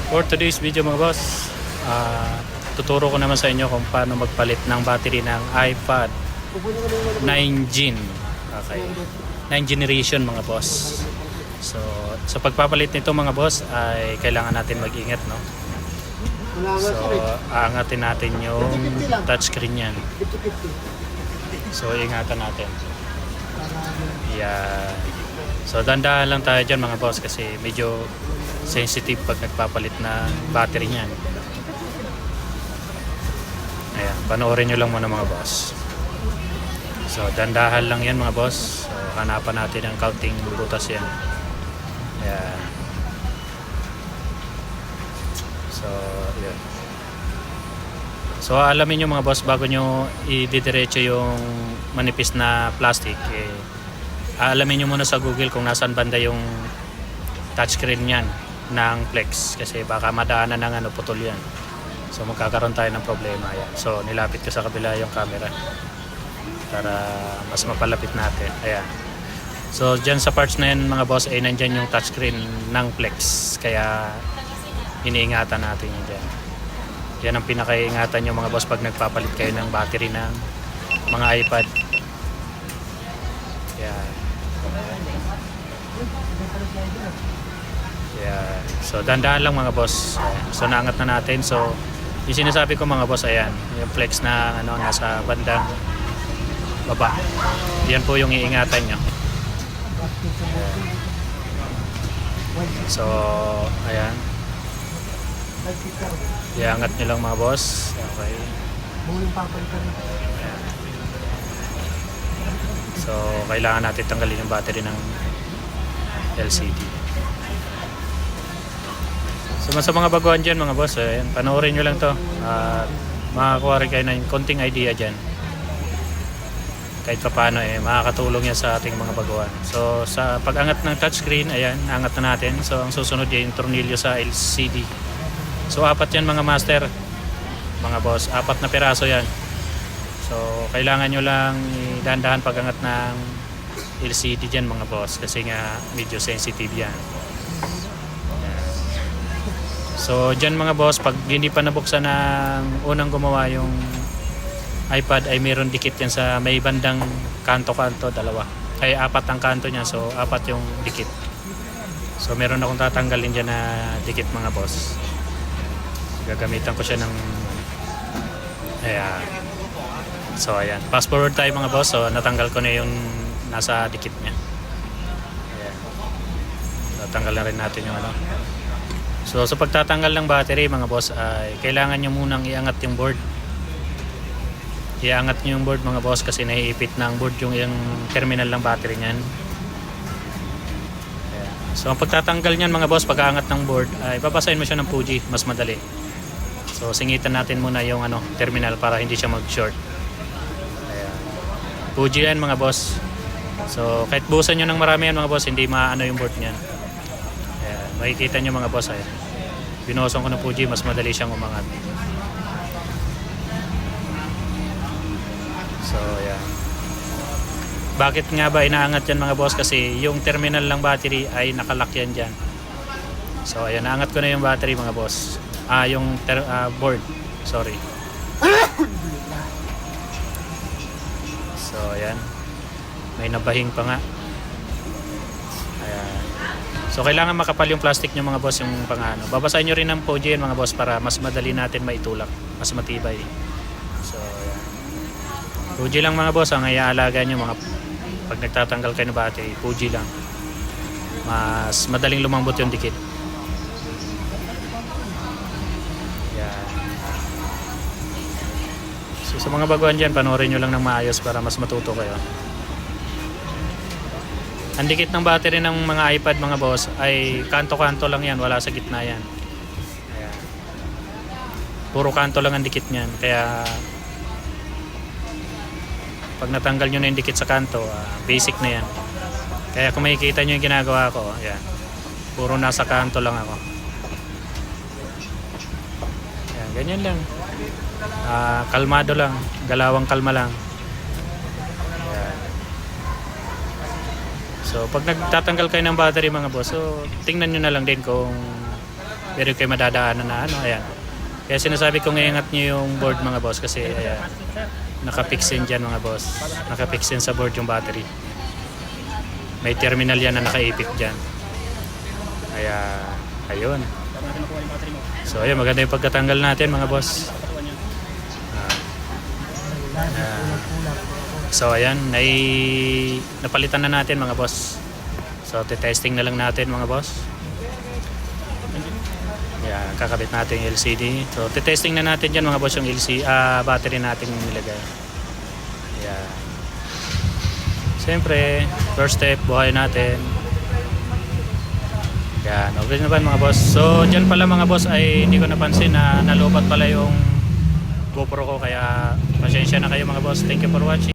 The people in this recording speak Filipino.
For today's video mga boss, tuturo ko naman sa inyo kung paano magpalit ng battery ng iPad 9 Gen. Okay. 9 generation mga boss. So, sa pagpapalit nito mga boss ay kailangan natin mag-ingat, no? So, aangatin natin yung touchscreen niyan. So, ingatan natin. Yeah. So, dandahan lang tayo dyan mga boss kasi medyo sensitive pag nagpapalit na battery niyan. Ayan, panoorin nyo lang muna mga boss. So, dandahan lang yan mga boss. So, hanapan natin ang counting butas yan. Ayan. So, yun. So, alamin nyo mga boss, bago nyo i-diretso yung manipis na plastic, alamin nyo muna sa Google kung nasaan banda yung touchscreen niyan ng Flex, kasi baka madaanan ng putol yan. So magkakaroon tayo ng problema yan. So nilapit ko sa kabila yung camera para mas mapalapit natin. Ayan. So dyan sa parts na yan mga boss ay nandyan yung touchscreen ng Flex, kaya iniingatan natin yun dyan. Yan ang pinakaingatan nyo mga boss pag nagpapalit kayo ng battery ng mga iPad. Ayan. Yeah. So dandahan lang mga boss. So naangat na natin. So yung sinasabi ko mga boss, ayan, yung Flex na nasa bandang baba. Yan po yung iingatan nyo. Ayan. So ayan. Iangat nyo lang mga boss. Okay. Ayan. So kailangan natin tanggalin yung battery ng LCD. So sa mga baguhan dyan mga boss, ayan, panoorin nyo lang to at makakuha rin kayo ng konting idea dyan. Kahit pa paano makakatulong yan sa ating mga baguhan. So sa pag-angat ng touchscreen, ayan, angat na natin. So ang susunod yung tornilyo sa LCD. So apat yan mga master, mga boss, 4 na piraso yan. So kailangan nyo lang dahan-dahan pag-angat ng LCD dyan mga boss, kasi nga medyo sensitive yan. So dyan mga boss, pag hindi pa nabuksan ng unang gumawa yung iPad, ay mayroon dikit yan sa may bandang kanto-kanto, 4 ang kanto niya, so 4 yung dikit. So meron akong tatanggalin dyan na dikit mga boss. Gagamitan ko siya ng ayan. So ayan, fast forward tayo mga boss. So natanggal ko na yung nasa dikit niya. Ayan. Natanggal na rin natin yung So sa pagtatanggal ng battery mga boss ay kailangan nyo munang iangat yung board. Iangat nyo yung board mga boss kasi naiipit na ang board yung terminal ng battery nyan. Ayan. So ang pagtatanggal nyan mga boss, pag-aangat ng board ay papasahin mo siya ng Fuji, mas madali. So singitan natin muna yung terminal para hindi siya mag-short. Ayan. Fuji yan mga boss. So kahit buusan nyo ng marami yan mga boss, hindi maano yung board nyan. Makikita nyo mga boss, ayan. Binuhusan ko ng Fuji, mas madali siyang umangat. So ayan. Bakit nga ba inaangat yan mga boss? Kasi yung terminal ng battery ay nakalock yan dyan. So ayan, naangat ko na yung battery mga boss. Yung board, sorry. So ayan, may nabahing pa nga. Ayan. So kailangan makapal yung plastic nyo mga boss, yung pangano. Babasahin nyo rin ng Fuji yan mga boss para mas madali natin maitulak, mas matibay. So ayan. Fuji lang mga boss ang iaalaga nyo mga pag nagtatanggal kayo ng battery. Fuji lang, mas madaling lumambot yung dikit. Ayan. So sa mga baguhan dyan, panoorin nyo lang ng maayos para mas matuto kayo. Ang dikit ng battery ng mga iPad mga boss ay kanto-kanto lang yan, wala sa gitna yan. Ayan. Puro kanto lang ang dikit niyan. Kaya pag natanggal nyo na yung dikit sa kanto, basic na yan. Kaya kung makikita nyo yung ginagawa ko, ayan, puro nasa kanto lang ako. Ayan, ganyan lang. Kalmado lang, galawang kalma lang. So pag nagtatanggal kayo ng battery mga boss, so tingnan nyo na lang din kung Pero kayo madadaanan na ano, ayan. Kaya sinasabi kong iingat nyo yung board mga boss kasi ayan, nakapix din dyan mga boss. Nakapix din sa board yung battery. May terminal yan na nakaipit dyan. Kaya, ayun. So ayun, maganda yung pagkatanggal natin mga boss. So ayan, napalitan na natin mga boss. So testing na lang natin mga boss. Yan, kakabit natin yung LCD. So testing na natin dyan mga boss yung battery natin nilagay. Yan. Siyempre, first step, buhay natin. Yan, okay naman mga boss. So dyan pala mga boss ay hindi ko napansin na nalupat pala yung GoPro ko, kaya pasensya na kayo mga boss. Thank you for watching.